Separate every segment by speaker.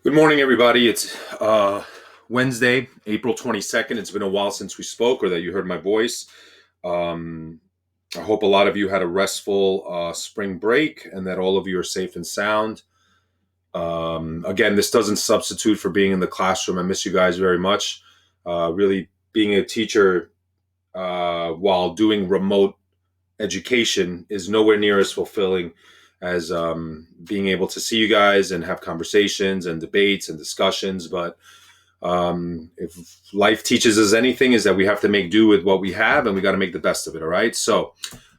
Speaker 1: Good morning, everybody. It's Wednesday, April 22nd. It's been a while since we spoke or that you heard my voice. Um, I hope a lot of you had a restful spring break and that all of you are safe and sound. Again, this doesn't substitute for being in the classroom. I miss you guys very much. Really, being a teacher while doing remote education is nowhere near as fulfilling as being able to see you guys and have conversations and debates and discussions. But if life teaches us anything, is that we have to make do with what we have, and we got to make the best of it. All right. So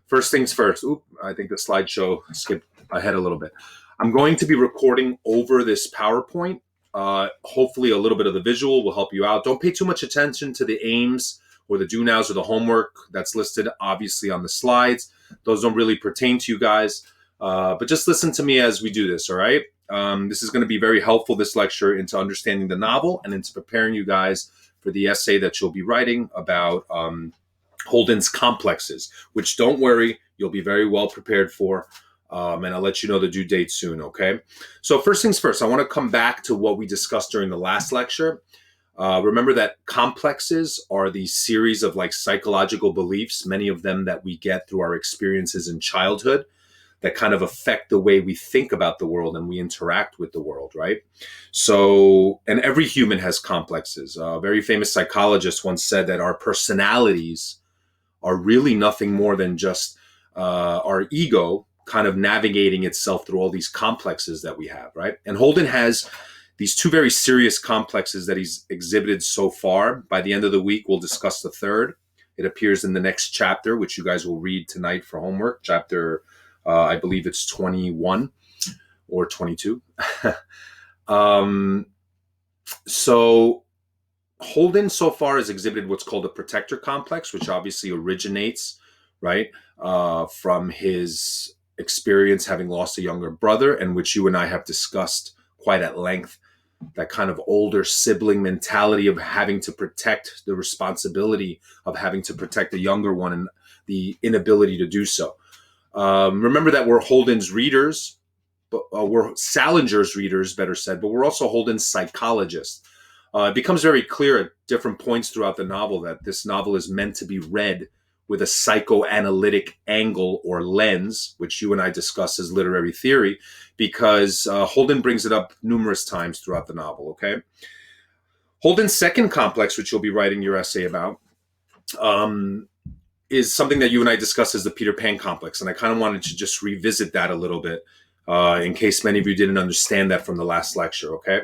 Speaker 1: first things first. I think the slideshow skipped ahead a little bit. I'm going to be recording over this PowerPoint. Hopefully, a little bit of the visual will help you out. Don't pay too much attention to the aims or the do nows or the homework that's listed obviously on the slides. Those don't really pertain to you guys. But just listen to me as we do this, all right? This is going to be very helpful, this lecture, into understanding the novel and into preparing you guys for the essay that you'll be writing about Holden's complexes, which, don't worry, you'll be very well prepared for. And I'll let you know the due date soon, okay? So first things first, I want to come back to what we discussed during the last lecture. Remember that complexes are these series of like psychological beliefs, many of them that we get through our experiences in childhood, that kind of affect the way we think about the world and we interact with the world, right? So, and every human has complexes. A very famous psychologist once said that our personalities are really nothing more than just our ego kind of navigating itself through all these complexes that we have, right? And Holden has these two very serious complexes that he's exhibited so far. By the end of the week, we'll discuss the third. It appears in the next chapter, which you guys will read tonight for homework, chapter I believe it's 21 or 22. So Holden so far has exhibited what's called a protector complex, which obviously originates, right, from his experience having lost a younger brother, and which you and I have discussed quite at length, that kind of older sibling mentality of having to protect, the responsibility of having to protect the younger one and the inability to do so. Remember that we're Holden's readers, but we're Salinger's readers, better said, but we're also Holden's psychologists. It becomes very clear at different points throughout the novel that this novel is meant to be read with a psychoanalytic angle or lens, which you and I discuss as literary theory, because Holden brings it up numerous times throughout the novel, okay? Holden's second complex, which you'll be writing your essay about, is something that you and I discussed as the Peter Pan complex. And I kind of wanted to just revisit that a little bit in case many of you didn't understand that from the last lecture, okay?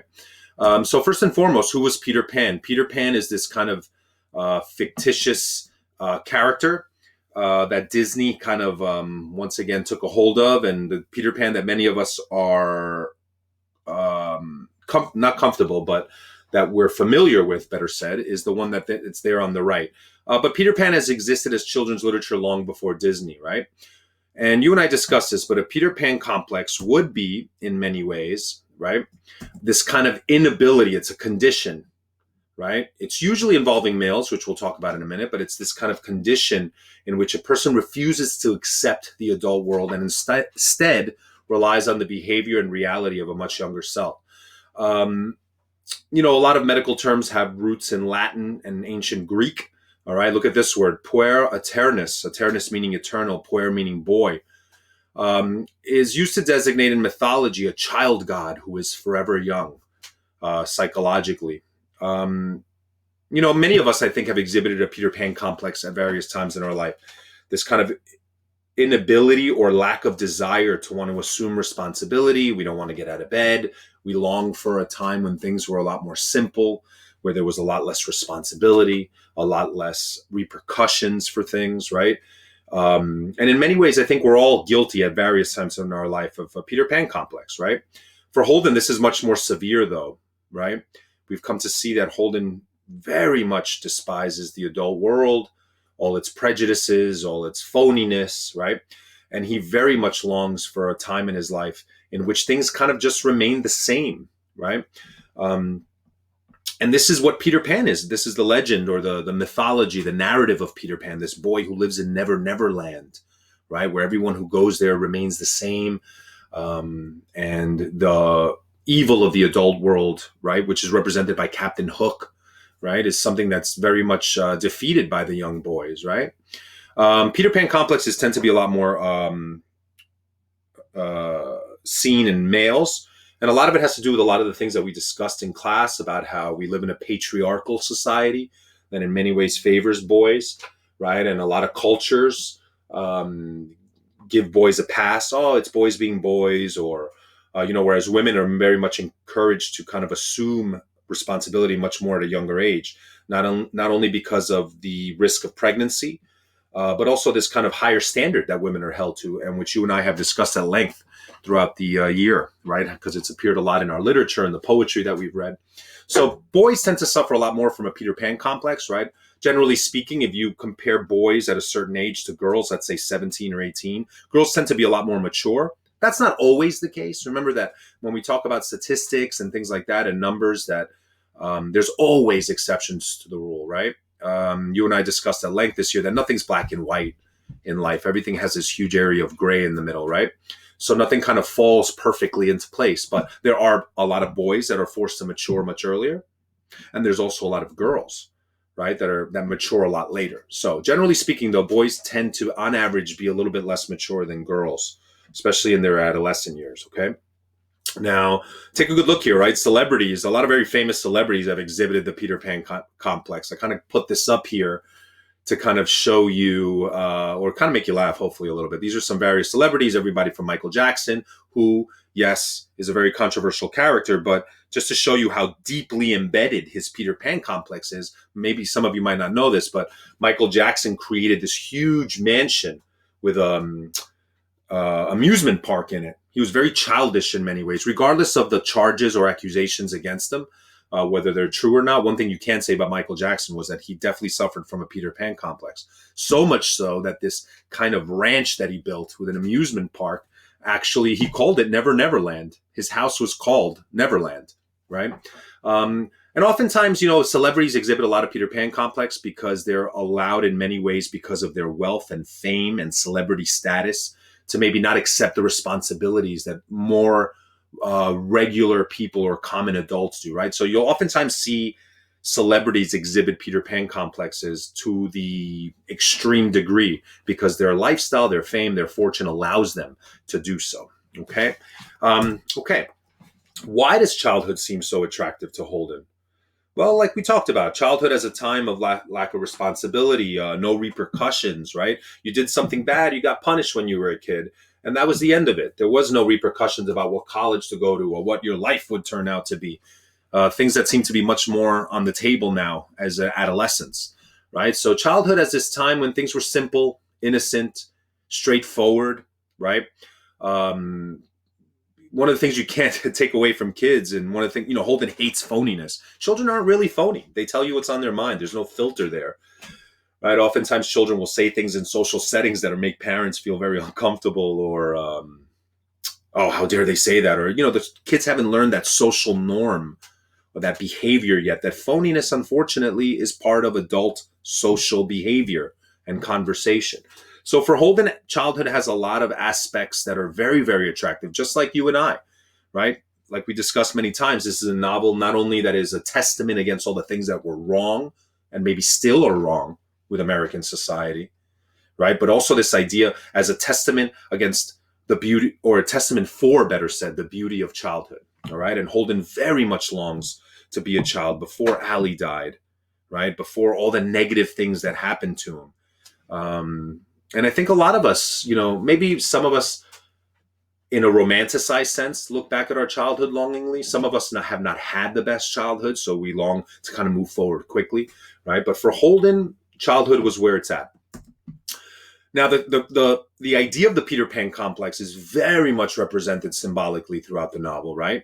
Speaker 1: So first and foremost, who was Peter Pan? Peter Pan is this kind of fictitious character that Disney kind of once again took a hold of. And the Peter Pan that many of us are not comfortable, but that we're familiar with, better said, is the one that it's there on the right. But Peter Pan has existed as children's literature long before Disney, right? And you and I discussed this, but a Peter Pan complex would be, in many ways, right, this kind of inability. It's a condition, right? It's usually involving males, which we'll talk about in a minute, but it's this kind of condition in which a person refuses to accept the adult world and instead relies on the behavior and reality of a much younger self. A lot of medical terms have roots in Latin and ancient Greek. All right, look at this word, puer eternus meaning eternal, puer meaning boy, is used to designate in mythology a child god who is forever young, psychologically. Many of us, I think, have exhibited a Peter Pan complex at various times in our life. This kind of inability or lack of desire to want to assume responsibility. We don't want to get out of bed. We long for a time when things were a lot more simple, where there was a lot less responsibility, a lot less repercussions for things, right? And in many ways, I think we're all guilty at various times in our life of a Peter Pan complex, right? For Holden, this is much more severe, though, right? We've come to see that Holden very much despises the adult world, all its prejudices, all its phoniness, right? And he very much longs for a time in his life in which things kind of just remain the same, right? And this is what Peter Pan is. This is the legend or the mythology, the narrative of Peter Pan, this boy who lives in Never Land, right? Where everyone who goes there remains the same. And evil of the adult world, right, which is represented by Captain Hook, right, is something that's very much defeated by the young boys, right? Peter Pan complexes tend to be a lot more seen in males. And a lot of it has to do with a lot of the things that we discussed in class about how we live in a patriarchal society that in many ways favors boys, right? And a lot of cultures give boys a pass. Oh, it's boys being boys, or, whereas women are very much encouraged to kind of assume responsibility much more at a younger age, not only because of the risk of pregnancy, but also this kind of higher standard that women are held to, and which you and I have discussed at length throughout the year, right? Because it's appeared a lot in our literature and the poetry that we've read. So boys tend to suffer a lot more from a Peter Pan complex, right? Generally speaking, if you compare boys at a certain age to girls, let's say 17 or 18, girls tend to be a lot more mature. That's not always the case. Remember that when we talk about statistics and things like that and numbers, that there's always exceptions to the rule, right? You and I discussed at length this year that nothing's black and white in life. Everything has this huge area of gray in the middle, right? So nothing kind of falls perfectly into place. But there are a lot of boys that are forced to mature much earlier. And there's also a lot of girls, right, that mature a lot later. So generally speaking, though, boys tend to, on average, be a little bit less mature than girls, especially in their adolescent years, okay? Now, take a good look here, right? Celebrities, a lot of very famous celebrities have exhibited the Peter Pan complex. I kind of put this up here to kind of show you, or kind of make you laugh, hopefully, a little bit. These are some various celebrities, everybody from Michael Jackson, who, yes, is a very controversial character, but just to show you how deeply embedded his Peter Pan complex is, maybe some of you might not know this, but Michael Jackson created this huge mansion with amusement park in it. He was very childish in many ways, regardless of the charges or accusations against him. Whether they're true or not, one thing you can say about Michael Jackson was that he definitely suffered from a Peter Pan complex. So much so that this kind of ranch that he built with an amusement park, actually, he called it Never Neverland. His house was called Neverland, right? And oftentimes, celebrities exhibit a lot of Peter Pan complex because they're allowed in many ways, because of their wealth and fame and celebrity status, to maybe not accept the responsibilities that more regular people or common adults do, right? So you'll oftentimes see celebrities exhibit Peter Pan complexes to the extreme degree because their lifestyle, their fame, their fortune allows them to do so. Okay. Why does childhood seem so attractive to Holden? Well, like we talked about, childhood as a time of lack of responsibility, no repercussions, right? You did something bad, you got punished when you were a kid. And that was the end of it. There was no repercussions about what college to go to or what your life would turn out to be. Things that seem to be much more on the table now as adolescents, right? So childhood as this time when things were simple, innocent, straightforward, right? One of the things you can't take away from kids, and one of the things, Holden hates phoniness. Children aren't really phony. They tell you what's on their mind. There's no filter there. Right. Oftentimes children will say things in social settings that make parents feel very uncomfortable, or, oh, how dare they say that? Or, the kids haven't learned that social norm or that behavior yet. That phoniness, unfortunately, is part of adult social behavior and conversation. So for Holden, childhood has a lot of aspects that are very, very attractive, just like you and I, right? Like we discussed many times, this is a novel not only that is a testament against all the things that were wrong and maybe still are wrong with American society, right? But also this idea as a testament against the beauty, or a testament for, better said, the beauty of childhood, all right? And Holden very much longs to be a child before Allie died, right? Before all the negative things that happened to him. And I think a lot of us, maybe some of us in a romanticized sense, look back at our childhood longingly. Some of us have not had the best childhood, so we long to kind of move forward quickly, right? But for Holden, childhood was where it's at. Now, the idea of the Peter Pan complex is very much represented symbolically throughout the novel, right?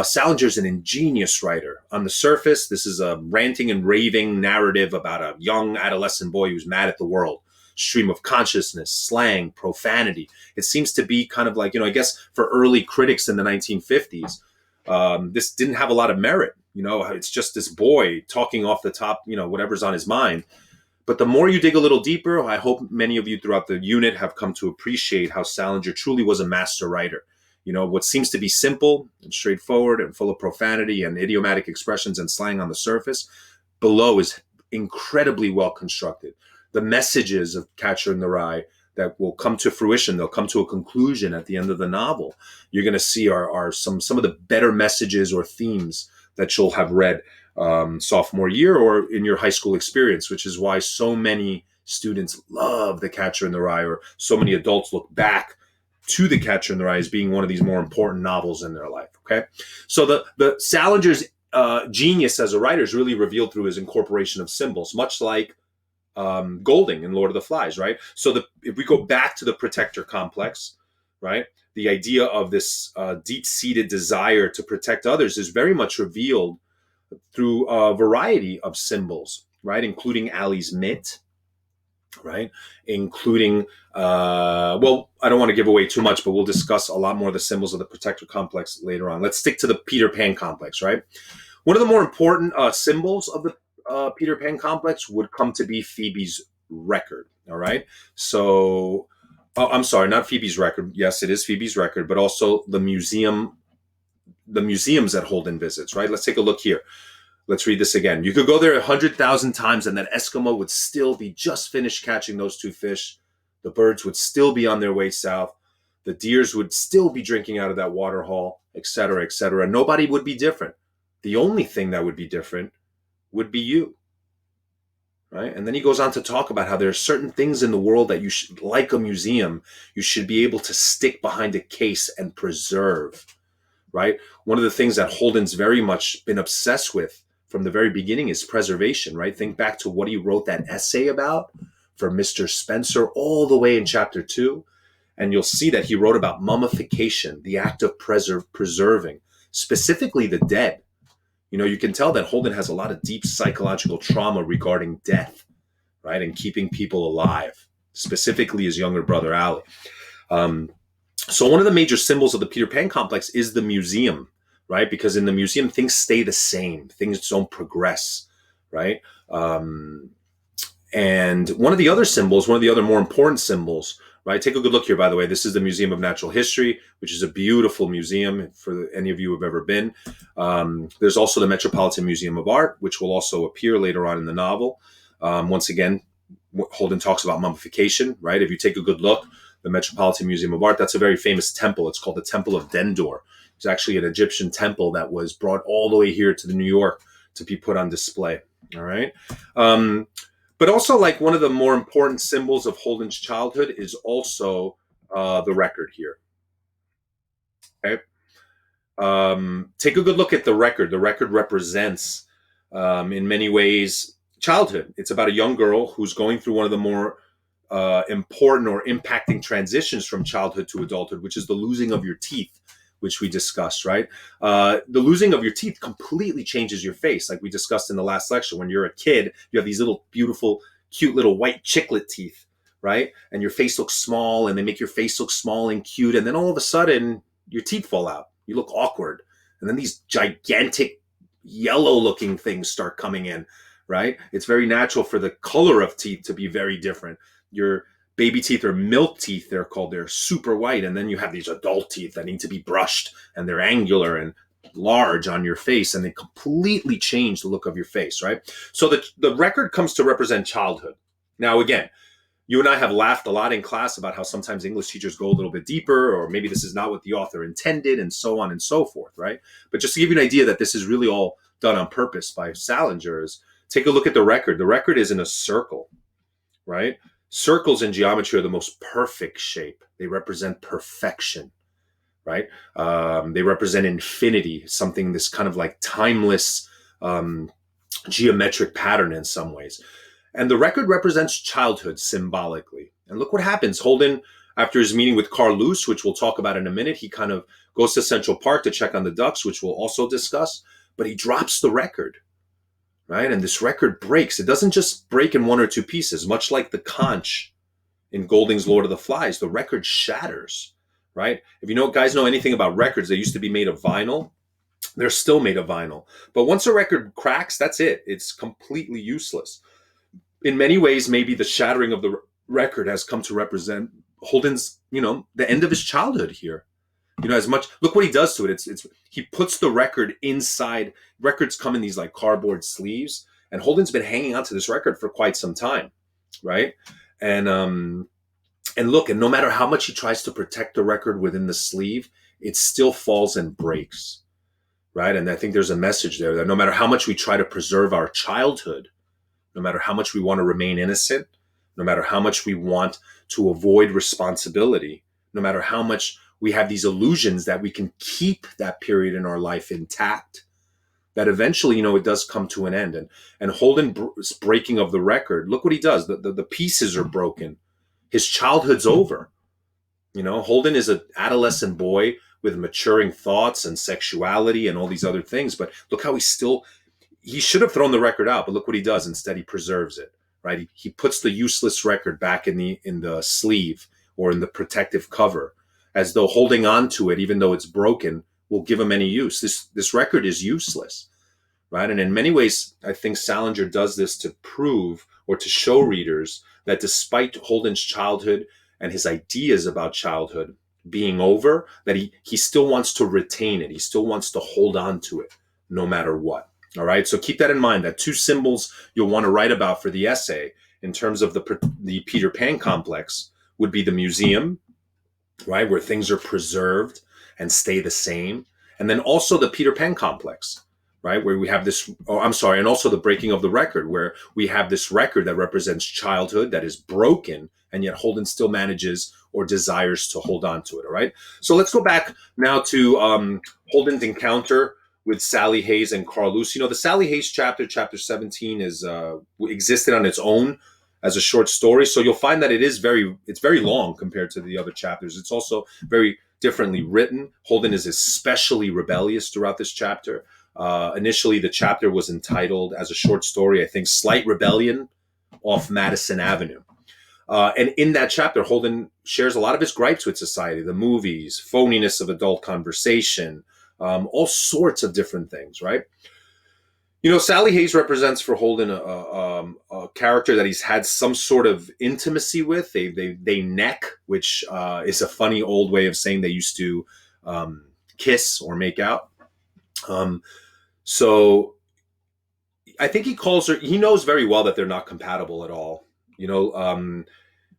Speaker 1: Salinger's an ingenious writer. On the surface, this is a ranting and raving narrative about a young adolescent boy who's mad at the world. Stream of consciousness, slang, profanity. It seems to be kind of like, I guess for early critics in the 1950s, this didn't have a lot of merit. It's just this boy talking off the top, whatever's on his mind. But the more you dig a little deeper, I hope many of you throughout the unit have come to appreciate how Salinger truly was a master writer. What seems to be simple and straightforward and full of profanity and idiomatic expressions and slang on the surface, below is incredibly well constructed. The messages of Catcher in the Rye that will come to fruition, they'll come to a conclusion at the end of the novel, you're going to see are some of the better messages or themes that you'll have read sophomore year or in your high school experience, which is why so many students love The Catcher in the Rye, or so many adults look back to The Catcher in the Rye as being one of these more important novels in their life. Okay, so the Salinger's genius as a writer is really revealed through his incorporation of symbols, much like Golding in Lord of the Flies, right? So if we go back to the protector complex, right, the idea of this deep-seated desire to protect others is very much revealed through a variety of symbols, right, including Allie's mitt, right, including, well, I don't want to give away too much, but we'll discuss a lot more of the symbols of the protector complex later on. Let's stick to the Peter Pan complex, right? One of the more important symbols of the Peter Pan complex would come to be Phoebe's record, all right? So, I'm sorry, not Phoebe's record. Yes, it is Phoebe's record, but also the museums that Holden visits, right? Let's take a look here. Let's read this again. You could go there 100,000 times and that Eskimo would still be just finished catching those two fish. The birds would still be on their way south. The deers would still be drinking out of that water hole, etc., etc. Nobody would be different. The only thing that would be different would be you, right? And then he goes on to talk about how there are certain things in the world that you should, like a museum, you should be able to stick behind a case and preserve, right? One of the things that Holden's very much been obsessed with from the very beginning is preservation, right? Think back to what he wrote that essay about for Mr. Spencer all the way in chapter 2, and you'll see that he wrote about mummification, the act of preserving, specifically the dead. You can tell that Holden has a lot of deep psychological trauma regarding death, right? And keeping people alive, specifically his younger brother, Allie. So one of the major symbols of the Peter Pan complex is the museum, right? Because in the museum, things stay the same. Things don't progress, right? And one of the other more important symbols, right? Take a good look here, by the way. This is the Museum of Natural History, which is a beautiful museum for any of you who have ever been. There's also the Metropolitan Museum of Art, which will also appear later on in the novel. Once again, Holden talks about mummification, right? If you take a good look, the Metropolitan Museum of Art, that's a very famous temple. It's called the Temple of Dendur. It's actually an Egyptian temple that was brought all the way here to New York to be put on display, all right? But also, like, one of the more important symbols of Holden's childhood is also the record here. Okay, take a good look at the record. The record represents, in many ways, childhood. It's about a young girl who's going through one of the more important or impacting transitions from childhood to adulthood, which is the losing of your teeth, which we discussed, right? The losing of your teeth completely changes your face, like we discussed in the last lecture. When you're a kid, you have these little beautiful, cute little white chiclet teeth, right? And your face looks small, and they make your face look small and cute. And then all of a sudden, your teeth fall out. You look awkward. And then these gigantic yellow-looking things start coming in, right? It's very natural for the color of teeth to be very different. Your baby teeth are milk teeth, they're called. They're super white. And then you have these adult teeth that need to be brushed, and they're angular and large on your face, and they completely change the look of your face, right? So the record comes to represent childhood. Now, again, you and I have laughed a lot in class about how sometimes English teachers go a little bit deeper, or maybe this is not what the author intended, and so on and so forth, right? But just to give you an idea that this is really all done on purpose by Salinger, is take a look at the record. The record is in a circle, right? Circles in geometry are the most perfect shape. They represent perfection, right? They represent infinity, something, this kind of like timeless geometric pattern in some ways. And the record represents childhood symbolically. And look what happens. Holden, after his meeting with Carl Luce, which we'll talk about in a minute, he kind of goes to Central Park to check on the ducks, which we'll also discuss, but he drops the record. Right? And this record breaks. It doesn't just break in one or two pieces, much like the conch in Golding's Lord of the Flies. The record shatters, right? If you guys know anything about records, they used to be made of vinyl. They're still made of vinyl. But once a record cracks, that's it. It's completely useless. In many ways, maybe the shattering of the record has come to represent Holden's, the end of his childhood here. As much, look what he does to it. It's he puts the record inside. Records come in these like cardboard sleeves, and Holden's been hanging on to this record for quite some time, right? And look, and no matter how much he tries to protect the record within the sleeve, it still falls and breaks, right? And I think there's a message there that no matter how much we try to preserve our childhood, no matter how much we want to remain innocent, no matter how much we want to avoid responsibility, no matter how much we have these illusions that we can keep that period in our life intact, that eventually, it does come to an end. And Holden's breaking of the record, look what he does. The pieces are broken. His childhood's over. Holden is an adolescent boy with maturing thoughts and sexuality and all these other things. But look how he should have thrown the record out, but look what he does. Instead, he preserves it, right? He puts the useless record back in the sleeve or in the protective cover, as though holding on to it, even though it's broken, will give him any use. This record is useless, right? And in many ways, I think Salinger does this to prove or to show readers that despite Holden's childhood and his ideas about childhood being over, that he still wants to retain it. He still wants to hold on to it no matter what. All right. So keep that in mind, that two symbols you'll want to write about for the essay in terms of the Peter Pan complex would be the museum, right, where things are preserved and stay the same. And then also the Peter Pan complex, right, where we have this, and also the breaking of the record, where we have this record that represents childhood that is broken, and yet Holden still manages or desires to hold on to it. All right. So let's go back now to Holden's encounter with Sally Hayes and Carl Luce. The Sally Hayes chapter 17, is existed on its own as a short story. So you'll find that it's very long compared to the other chapters. It's also very differently written. Holden is especially rebellious throughout this chapter. Initially, the chapter was entitled as a short story, I think, Slight Rebellion off Madison Avenue. And in that chapter, Holden shares a lot of his gripes with society, the movies, phoniness of adult conversation, all sorts of different things, right? Sally Hayes represents for Holden a character that he's had some sort of intimacy with. They neck, which is a funny old way of saying they used to kiss or make out. So I think he calls her. He knows very well that they're not compatible at all.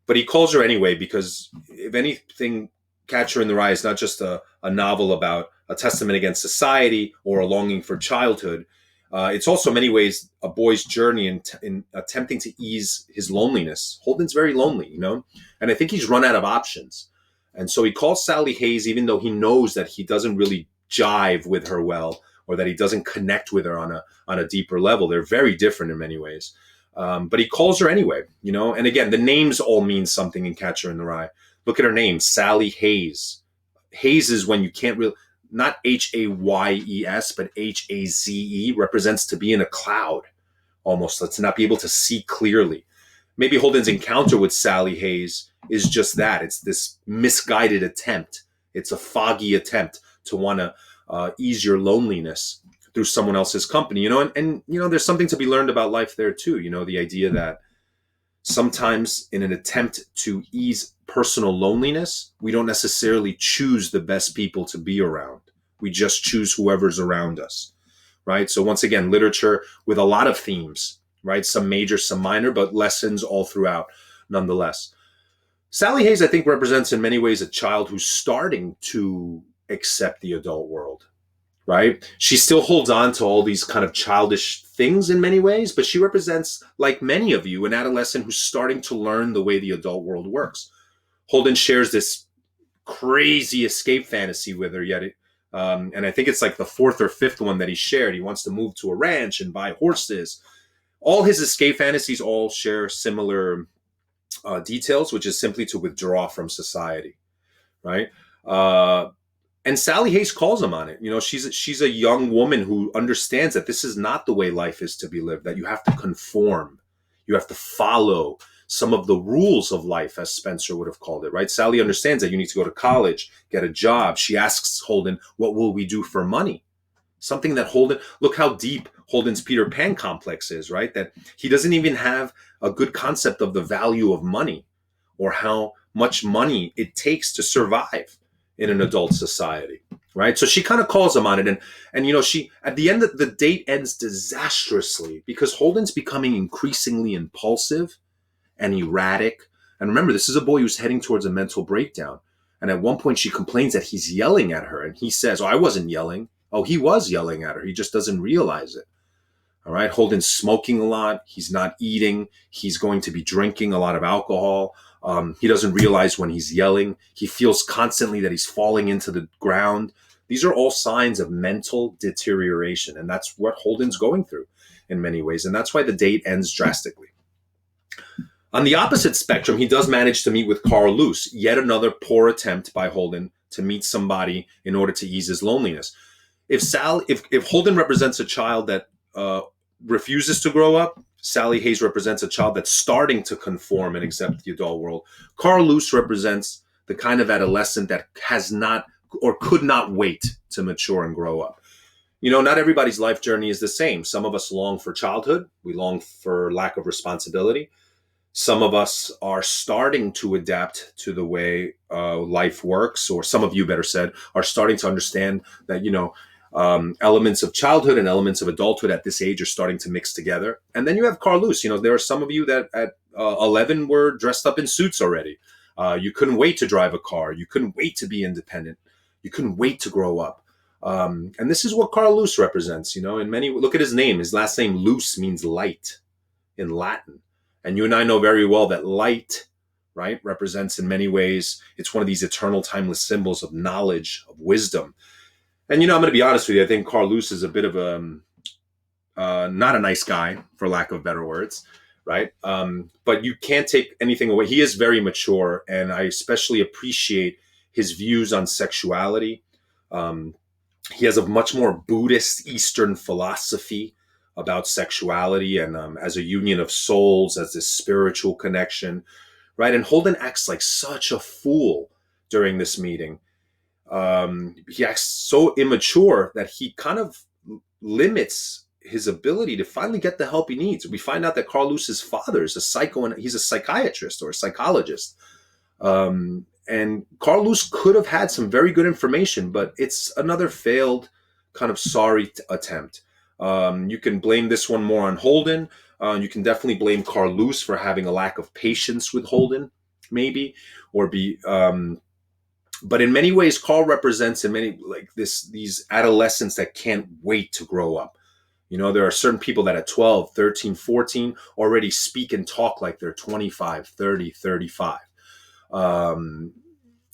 Speaker 1: But he calls her anyway because, if anything, Catcher in the Rye is not just a novel about a testament against society or a longing for childhood. It's also in many ways a boy's journey in attempting to ease his loneliness. Holden's very lonely, and I think he's run out of options. And so he calls Sally Hayes, even though he knows that he doesn't really jive with her well, or that he doesn't connect with her on a deeper level. They're very different in many ways. But he calls her anyway, and again, the names all mean something in Catcher in the Rye. Look at her name, Sally Hayes. Hayes is when you can't really, not Hayes, but Haze, represents to be in a cloud, almost, to not be able to see clearly. Maybe Holden's encounter with Sally Hayes is just that. It's this misguided attempt. It's a foggy attempt to want to ease your loneliness through someone else's company, and there's something to be learned about life there too. The idea that sometimes in an attempt to ease personal loneliness, we don't necessarily choose the best people to be around. We just choose whoever's around us, right? So once again, literature with a lot of themes, right? Some major, some minor, but lessons all throughout nonetheless. Sally Hayes, I think, represents in many ways a child who's starting to accept the adult world, right? She still holds on to all these kind of childish things in many ways, but she represents, like many of you, an adolescent who's starting to learn the way the adult world works. Holden shares this crazy escape fantasy with her, and I think it's like the fourth or fifth one that he shared. He wants to move to a ranch and buy horses. All his escape fantasies all share similar details, which is simply to withdraw from society, right? And Sally Hayes calls him on it. She's a young woman who understands that this is not the way life is to be lived, that you have to conform. You have to follow some of the rules of life, as Spencer would have called it, right? Sally understands that you need to go to college, get a job. She asks Holden, what will we do for money? Something that look how deep Holden's Peter Pan complex is, right? That he doesn't even have a good concept of the value of money or how much money it takes to survive in an adult society, right? So she kind of calls him on it, and she, at the end, the date ends disastrously because Holden's becoming increasingly impulsive and erratic. And remember, this is a boy who's heading towards a mental breakdown. And at one point, she complains that he's yelling at her, and he says, "Oh, I wasn't yelling." Oh, he was yelling at her. He just doesn't realize it. All right. Holden's smoking a lot. He's not eating. He's going to be drinking a lot of alcohol. He doesn't realize when he's yelling. He feels constantly that he's falling into the ground. These are all signs of mental deterioration. And that's what Holden's going through in many ways. And that's why the date ends drastically. On the opposite spectrum, he does manage to meet with Carl Luce, yet another poor attempt by Holden to meet somebody in order to ease his loneliness. If Holden represents a child that refuses to grow up, Sally Hayes represents a child that's starting to conform and accept the adult world. Carl Luce represents the kind of adolescent that has not or could not wait to mature and grow up. Not everybody's life journey is the same. Some of us long for childhood. We long for lack of responsibility. Some of us are starting to adapt to the way life works, or some of you, better said, are starting to understand that, elements of childhood and elements of adulthood at this age are starting to mix together. And then you have Carl Luce. There are some of you that at 11 were dressed up in suits already. You couldn't wait to drive a car. You couldn't wait to be independent. You couldn't wait to grow up. And this is what Carl Luce represents. Look at his name. His last name, Luce, means light in Latin. And you and I know very well that light, right, represents in many ways, it's one of these eternal, timeless symbols of knowledge, of wisdom. And, I'm going to be honest with you, I think Carl Luce is a bit of not a nice guy, for lack of better words, right? But you can't take anything away. He is very mature, and I especially appreciate his views on sexuality. He has a much more Buddhist Eastern philosophy about sexuality and as a union of souls, as this spiritual connection, right? And Holden acts like such a fool during this meeting. He acts so immature that he kind of limits his ability to finally get the help he needs. We find out that Carl Luce's father is he's a psychiatrist or a psychologist. And Carl Luce could have had some very good information, but it's another failed kind of sorry attempt. You can blame this one more on Holden. You can definitely blame Carl Luce for having a lack of patience with Holden, maybe, but in many ways, Carl represents these adolescents that can't wait to grow up. There are certain people that at 12, 13, 14 already speak and talk like they're 25, 30, 35. And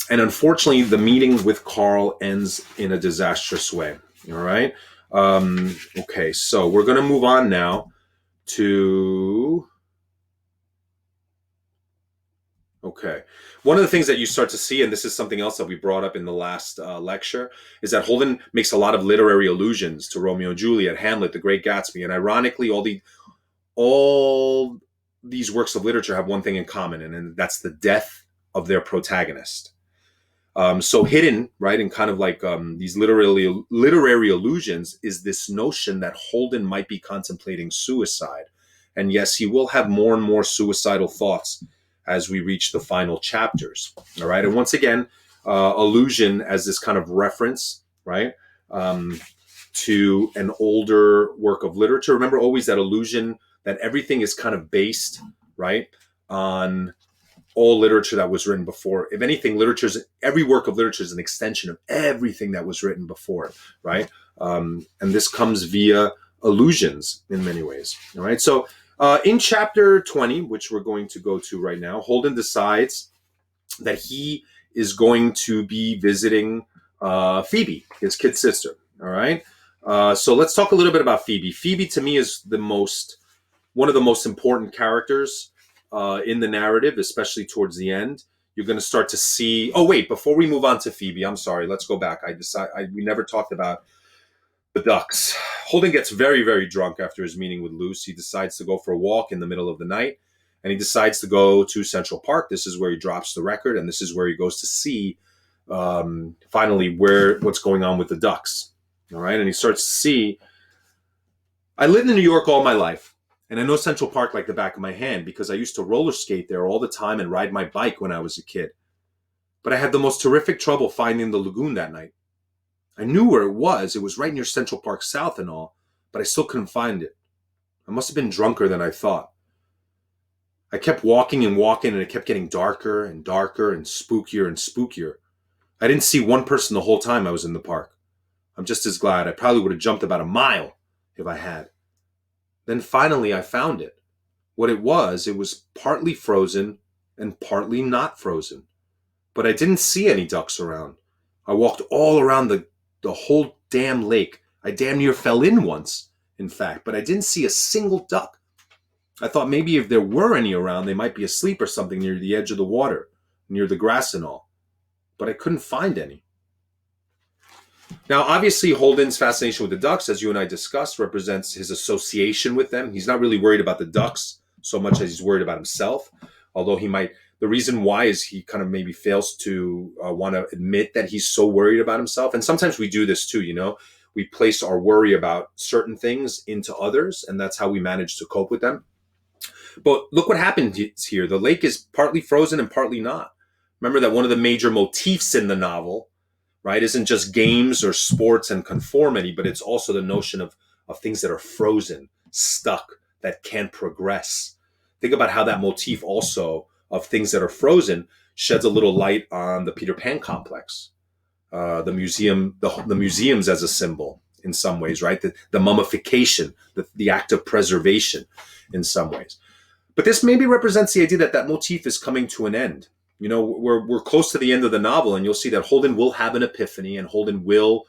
Speaker 1: unfortunately, the meeting with Carl ends in a disastrous way. All right. Okay, so we're going to move on now to... Okay. One of the things that you start to see, and this is something else that we brought up in the last lecture, is that Holden makes a lot of literary allusions to Romeo and Juliet, Hamlet, The Great Gatsby, and ironically, all these works of literature have one thing in common, and that's the death of their protagonist. So hidden, right, and kind of like these literary allusions is this notion that Holden might be contemplating suicide. And yes, he will have more and more suicidal thoughts as we reach the final chapters. All right. And once again, allusion as this kind of reference, right, to an older work of literature. Remember always that allusion that everything is kind of based, right, on all literature that was written before. If anything, every work of literature is an extension of everything that was written before, right? And this comes via allusions in many ways. All right. So in chapter 20, which we're going to go to right now, Holden decides that he is going to be visiting Phoebe, his kid sister. All right. So let's talk a little bit about Phoebe. Phoebe, to me, is one of the most important characters in the narrative, especially towards the end. You're going to start to see... Oh, wait, before we move on to Phoebe, I'm sorry, let's go back. We never talked about the ducks. Holden gets very, very drunk after his meeting with Luce. He decides to go for a walk in the middle of the night, and he decides to go to Central Park. This is where he drops the record, and this is where he goes to see, finally, what's going on with the ducks. All right, and he starts to see... I lived in New York all my life. And I know Central Park like the back of my hand because I used to roller skate there all the time and ride my bike when I was a kid. But I had the most terrific trouble finding the lagoon that night. I knew where it was. It was right near Central Park South and all, but I still couldn't find it. I must have been drunker than I thought. I kept walking and walking, and it kept getting darker and darker and spookier and spookier. I didn't see one person the whole time I was in the park. I'm just as glad. I probably would have jumped about a mile if I had. Then finally I found it. What it was partly frozen and partly not frozen. But I didn't see any ducks around. I walked all around the whole damn lake. I damn near fell in once, in fact, but I didn't see a single duck. I thought maybe if there were any around, they might be asleep or something near the edge of the water, near the grass and all. But I couldn't find any. Now, obviously, Holden's fascination with the ducks, as you and I discussed, represents his association with them. He's not really worried about the ducks so much as he's worried about himself, although he might. The reason why is he kind of maybe fails to want to admit that he's so worried about himself. And sometimes we do this too, you know. We place our worry about certain things into others, and that's how we manage to cope with them. But look what happened here. The lake is partly frozen and partly not. Remember that one of the major motifs in the novel, right, isn't just games or sports and conformity, but it's also the notion of things that are frozen, stuck, that can't progress. Think about how that motif also of things that are frozen sheds a little light on the Peter Pan complex, the museums as a symbol in some ways, right? The mummification, the act of preservation in some ways. But this maybe represents the idea that that motif is coming to an end. You know, we're close to the end of the novel, and you'll see that Holden will have an epiphany, and Holden will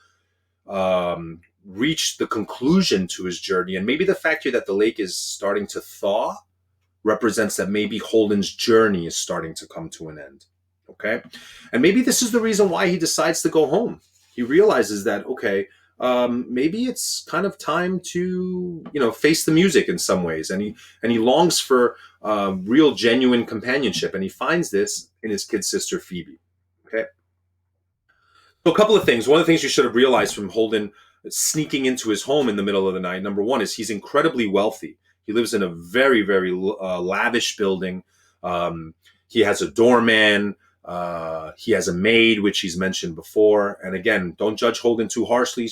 Speaker 1: reach the conclusion to his journey. And maybe the fact here that the lake is starting to thaw represents that maybe Holden's journey is starting to come to an end. Okay, and maybe this is the reason why he decides to go home. He realizes that maybe it's kind of time to face the music in some ways, and he longs for real genuine companionship, and he finds this in his kid sister Phoebe. Okay, so a couple of things. One of the things you should have realized from Holden sneaking into his home in the middle of the night, number one, is he's incredibly wealthy. He lives in a very, very lavish building. He has a doorman. He has a maid, which he's mentioned before. And again, don't judge Holden too harshly.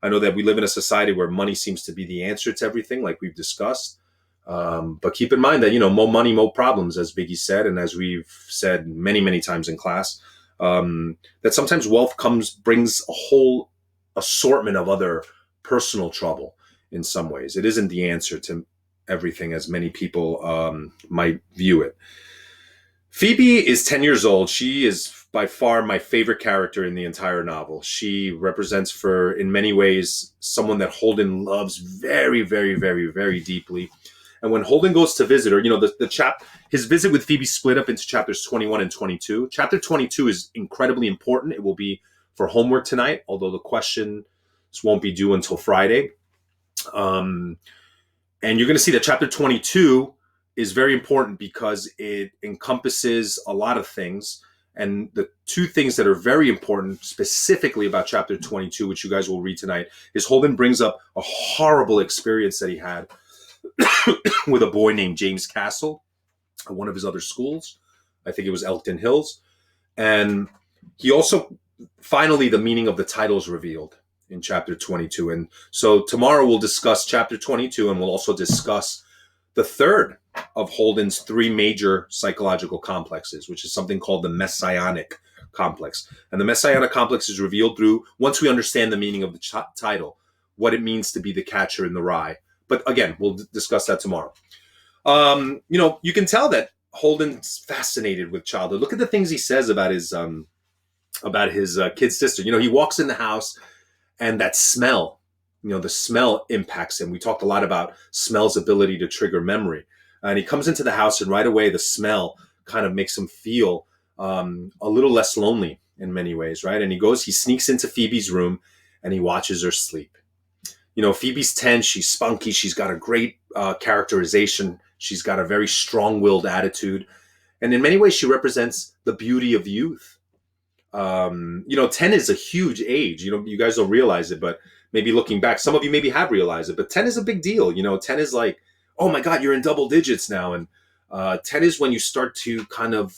Speaker 1: I know that we live in a society where money seems to be the answer to everything, like we've discussed. But keep in mind that, more money, more problems, as Biggie said, and as we've said many, many times in class, that sometimes wealth brings a whole assortment of other personal trouble in some ways. It isn't the answer to everything as many people might view it. Phoebe is 10 years old. She is by far my favorite character in the entire novel. She represents, in many ways, someone that Holden loves very, very, very, very deeply. And when Holden goes to visit her, his visit with Phoebe split up into chapters 21 and 22. Chapter 22 is incredibly important. It will be for homework tonight, although the questions won't be due until Friday. And you're going to see that chapter 22 is very important because it encompasses a lot of things. And the two things that are very important specifically about chapter 22, which you guys will read tonight, is Holden brings up a horrible experience that he had with a boy named James Castle at one of his other schools. I think it was Elkton Hills. And he also, finally, the meaning of the title is revealed in chapter 22. And so tomorrow we'll discuss chapter 22, and we'll also discuss the third of Holden's three major psychological complexes, which is something called the messianic complex. And the messianic complex is revealed through, once we understand the meaning of the title, what it means to be the catcher in the rye. But again, we'll discuss that tomorrow. You can tell that Holden's fascinated with childhood. Look at the things he says about his kid sister. He walks in the house, and that smell, the smell impacts him. We talked a lot about smell's ability to trigger memory. And he comes into the house, and right away, the smell kind of makes him feel a little less lonely in many ways, right? And he sneaks into Phoebe's room, and he watches her sleep. Phoebe's 10, she's spunky. She's got a great characterization. She's got a very strong-willed attitude. And in many ways, she represents the beauty of youth. 10 is a huge age. You guys don't realize it, but maybe looking back, some of you maybe have realized it, but 10 is a big deal. 10 is like, oh my God, you're in double digits now. And 10 is when you start to kind of,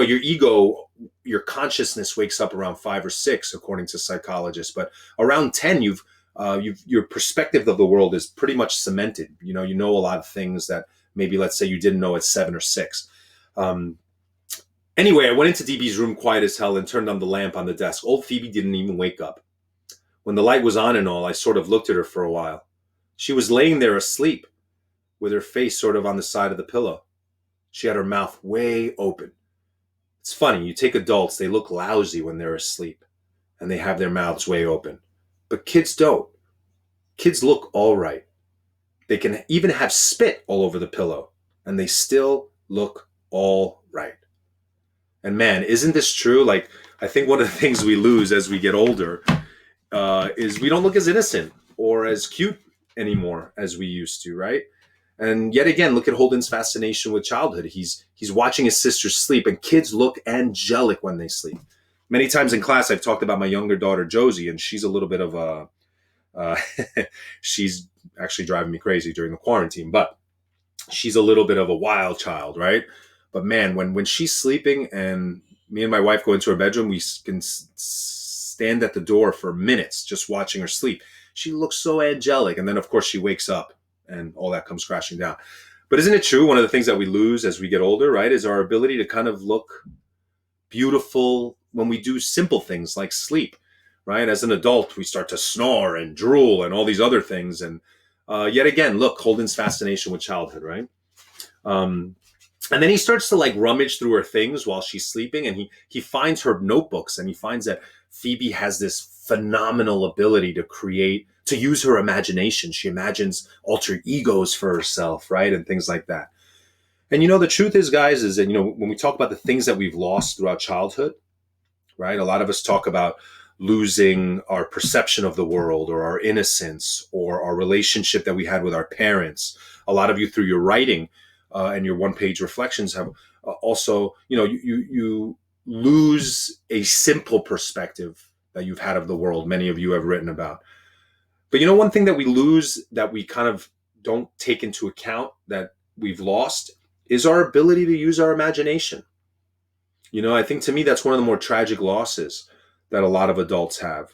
Speaker 1: your ego, your consciousness wakes up around 5 or 6, according to psychologists. But around 10, your perspective of the world is pretty much cemented. You know a lot of things that maybe, let's say, you didn't know at 7 or 6. Anyway, I went into DB's room quiet as hell and turned on the lamp on the desk. Old Phoebe didn't even wake up. When the light was on and all, I sort of looked at her for a while. She was laying there asleep, with her face sort of on the side of the pillow. She had her mouth way open. It's funny, you take adults, they look lousy when they're asleep, and they have their mouths way open. But kids don't. Kids look all right. They can even have spit all over the pillow, and they still look all right. And man, isn't this true? Like, I think one of the things we lose as we get older is we don't look as innocent or as cute anymore as we used to, right? And yet again, look at Holden's fascination with childhood. He's watching his sisters sleep, and kids look angelic when they sleep. Many times in class, I've talked about my younger daughter, Josie, and she's a little bit of she's actually driving me crazy during the quarantine, but she's a little bit of a wild child, right? But man, when she's sleeping and me and my wife go into her bedroom, we can stand at the door for minutes just watching her sleep. She looks so angelic. And then, of course, she wakes up and all that comes crashing down. But isn't it true? One of the things that we lose as we get older, right, is our ability to kind of look beautiful when we do simple things like sleep, right? As an adult, we start to snore and drool and all these other things. And yet again, look, Holden's fascination with childhood, right? And then he starts to like rummage through her things while she's sleeping, and he finds her notebooks, and he finds that Phoebe has this phenomenal ability to use her imagination. She imagines alter egos for herself, right? And things like that. And the truth is, guys, is that, when we talk about the things that we've lost throughout childhood, right? A lot of us talk about losing our perception of the world or our innocence or our relationship that we had with our parents. A lot of you, through your writing and your one-page reflections, have also, you lose a simple perspective that you've had of the world. Many of you have written about. But one thing that we lose, that we kind of don't take into account, that we've lost, is our ability to use our imagination. I think, to me, that's one of the more tragic losses that a lot of adults have.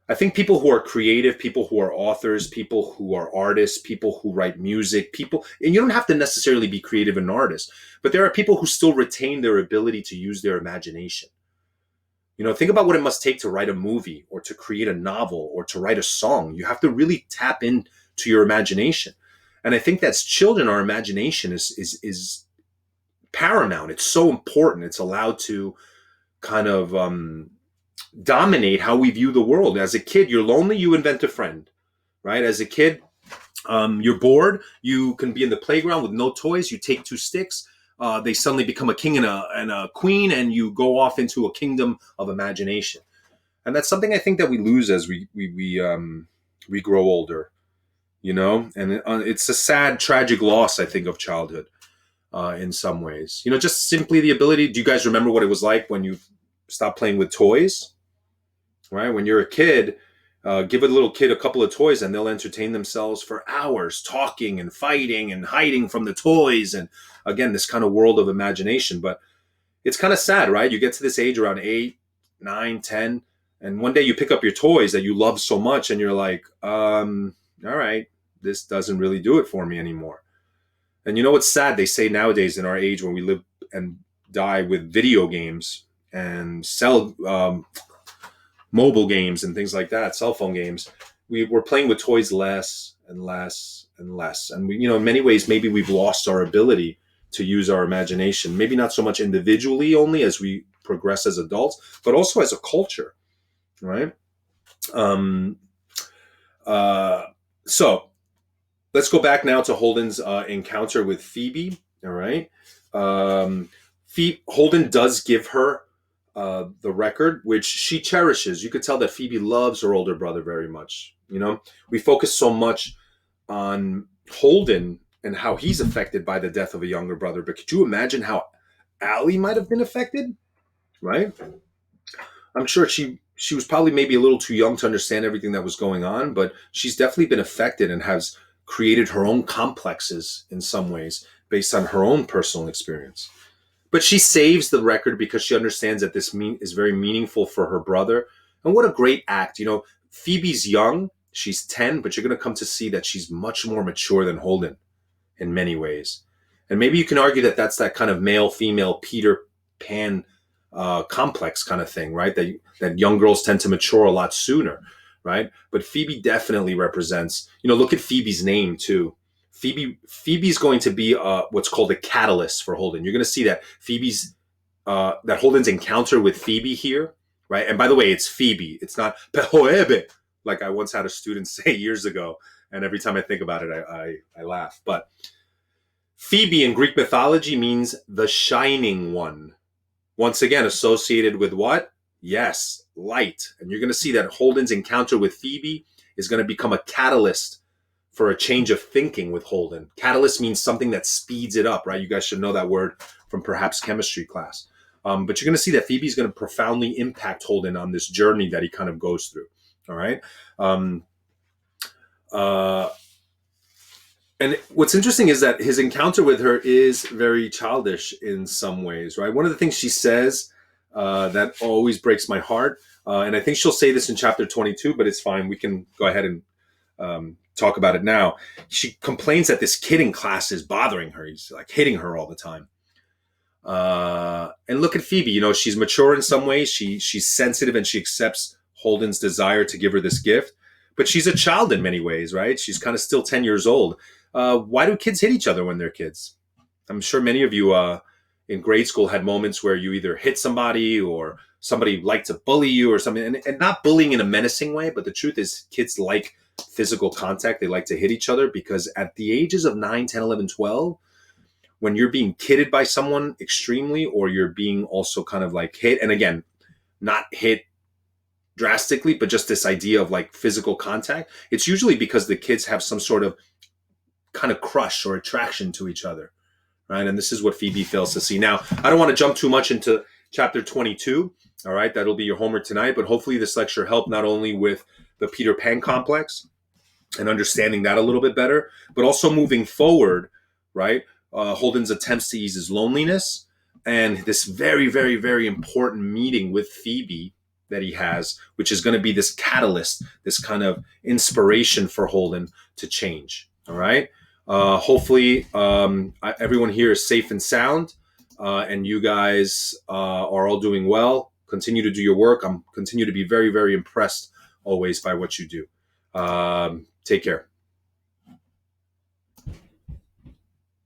Speaker 1: I think people who are creative, people who are authors, people who are artists, people who write music, and you don't have to necessarily be creative and an artist, but there are people who still retain their ability to use their imagination. Think about what it must take to write a movie or to create a novel or to write a song. You have to really tap into your imagination. And I think that as children, our imagination is paramount. It's so important. It's allowed to kind of dominate how we view the world. As a kid, you're lonely, you invent a friend, right? As a kid, you're bored, you can be in the playground with no toys, you take 2 sticks, they suddenly become a king and a queen, and you go off into a kingdom of imagination. And that's something I think that we lose as we grow older, and it's a sad, tragic loss, I think, of childhood in some ways. Just simply the ability. Do you guys remember what it was like when you stopped playing with toys? Right? When you're a kid, give a little kid a couple of toys and they'll entertain themselves for hours, talking and fighting and hiding from the toys. And again, this kind of world of imagination. But it's kind of sad, right? You get to this age around 8, 9, 10, and one day you pick up your toys that you love so much and you're like, all right, this doesn't really do it for me anymore. And what's sad? They say nowadays, in our age, when we live and die with video games and mobile games and things like that, cell phone games, we're playing with toys less and less and less. And we, in many ways, maybe we've lost our ability to use our imagination. Maybe not so much individually only as we progress as adults, but also as a culture, right? So let's go back now to Holden's encounter with Phoebe. All right. Holden does give her the record, which she cherishes. You could tell that Phoebe loves her older brother very much. We focus so much on Holden and how he's affected by the death of a younger brother, but could you imagine how Allie might have been affected? Right? I'm sure she was probably maybe a little too young to understand everything that was going on, but she's definitely been affected and has created her own complexes in some ways based on her own personal experience. But she saves the record because she understands that this is very meaningful for her brother. And what a great act. Phoebe's young, she's 10, but you're going to come to see that she's much more mature than Holden in many ways. And maybe you can argue that that's that kind of male female Peter Pan complex kind of thing, right? That young girls tend to mature a lot sooner, right? But Phoebe definitely represents, look at Phoebe's name too. Phoebe's going to be what's called a catalyst for Holden. You're going to see that that Holden's encounter with Phoebe here, right? And by the way, it's Phoebe. It's not Pehoebe, like I once had a student say years ago. And every time I think about it, I laugh. But Phoebe in Greek mythology means the shining one. Once again, associated with what? Yes, light. And you're going to see that Holden's encounter with Phoebe is going to become a catalyst for a change of thinking with Holden. Catalyst means something that speeds it up, right? You guys should know that word from perhaps chemistry class. But you're going to see that Phoebe's going to profoundly impact Holden on this journey that he kind of goes through. All right. And what's interesting is that his encounter with her is very childish in some ways, right? One of the things she says that always breaks my heart, and I think she'll say this in chapter 22, but it's fine. We can go ahead and talk about it now. She complains that this kid in class is bothering her. He's like hitting her all the time. And look at Phoebe. She's mature in some ways. She's sensitive and she accepts Holden's desire to give her this gift. But she's a child in many ways, right? She's kind of still 10 years old. Why do kids hit each other when they're kids? I'm sure many of you in grade school had moments where you either hit somebody or somebody liked to bully you or something. And not bullying in a menacing way, but the truth is kids like physical contact. They like to hit each other because at the ages of 9, 10, 11, 12, when you're being kidded by someone extremely or you're being also kind of like hit, and again, not hit drastically, but just this idea of like physical contact, it's usually because the kids have some sort of kind of crush or attraction to each other, right? And this is what Phoebe fails to see. Now, I don't want to jump too much into chapter 22, all right? That'll be your homework tonight, but hopefully this lecture helped not only with the Peter Pan complex and understanding that a little bit better, but also moving forward, right? Holden's attempts to ease his loneliness and this very, very, very important meeting with Phoebe that he has, which is going to be this catalyst, this kind of inspiration for Holden to change, all right? Hopefully everyone here is safe and sound, and you guys are all doing well. Continue to do your work. I'm continue to be very, very impressed always by what you do. Take care.